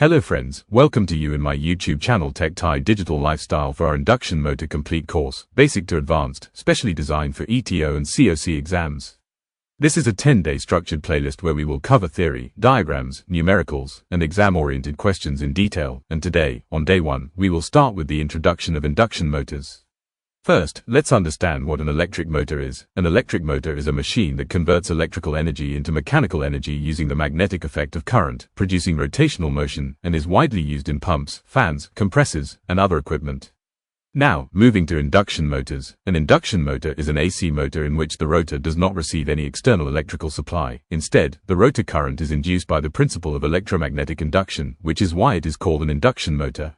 Hello friends, welcome to you in my YouTube channel TechTie Digital Lifestyle for our Induction Motor Complete course, Basic to Advanced, specially designed for ETO and COC exams. This is a 10-day structured playlist where we will cover theory, diagrams, numericals, and exam-oriented questions in detail, and today, on day 1, we will start with the introduction of induction motors. First, let's understand what an electric motor is. An electric motor is a machine that converts electrical energy into mechanical energy using the magnetic effect of current, producing rotational motion, and is widely used in pumps, fans, compressors, and other equipment. Now, moving to induction motors. An induction motor is an AC motor in which the rotor does not receive any external electrical supply. Instead, the rotor current is induced by the principle of electromagnetic induction, which is why it is called an induction motor.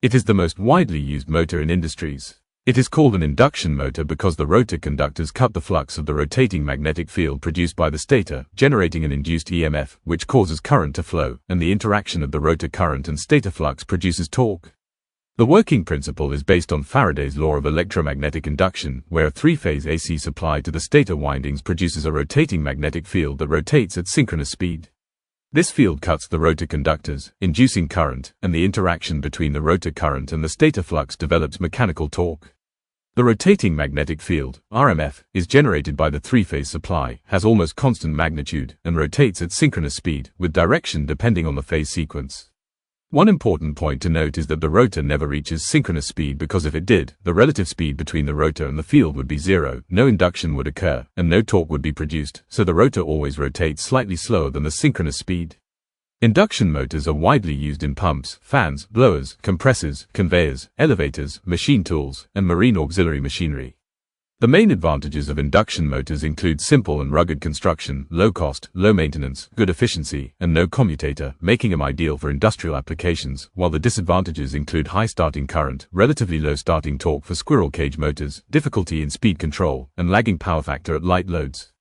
It is the most widely used motor in industries. It is called an induction motor because the rotor conductors cut the flux of the rotating magnetic field produced by the stator, generating an induced EMF, which causes current to flow, and the interaction of the rotor current and stator flux produces torque. The working principle is based on Faraday's law of electromagnetic induction, where a three-phase AC supply to the stator windings produces a rotating magnetic field that rotates at synchronous speed. This field cuts the rotor conductors, inducing current, and the interaction between the rotor current and the stator flux develops mechanical torque. The rotating magnetic field, RMF, is generated by the three-phase supply, has almost constant magnitude, and rotates at synchronous speed, with direction depending on the phase sequence. One important point to note is that the rotor never reaches synchronous speed because if it did, the relative speed between the rotor and the field would be zero, no induction would occur, and no torque would be produced, so the rotor always rotates slightly slower than the synchronous speed. Induction motors are widely used in pumps, fans, blowers, compressors, conveyors, elevators, machine tools, and marine auxiliary machinery. The main advantages of induction motors include simple and rugged construction, low cost, low maintenance, good efficiency, and no commutator, making them ideal for industrial applications, while the disadvantages include high starting current, relatively low starting torque for squirrel cage motors, difficulty in speed control, and lagging power factor at light loads.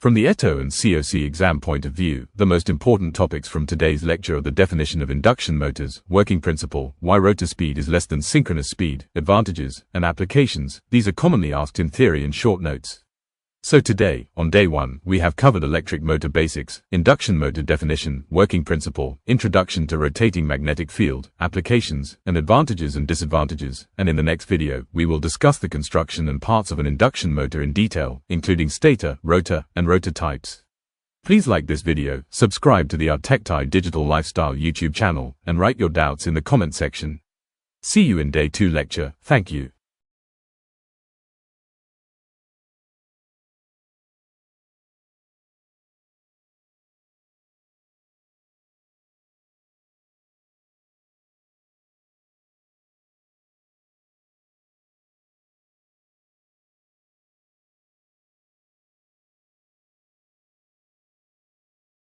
From the ETO and COC exam point of view, the most important topics from today's lecture are the definition of induction motors, working principle, why rotor speed is less than synchronous speed, advantages, and applications. These are commonly asked in theory and short notes. So today, on day 1, we have covered electric motor basics, induction motor definition, working principle, introduction to rotating magnetic field, applications, and advantages and disadvantages, and in the next video, we will discuss the construction and parts of an induction motor in detail, including stator, rotor, and rotor types. Please like this video, subscribe to the TechTie Digital Lifestyle YouTube channel, and write your doubts in the comment section. See you in day 2 lecture. Thank you.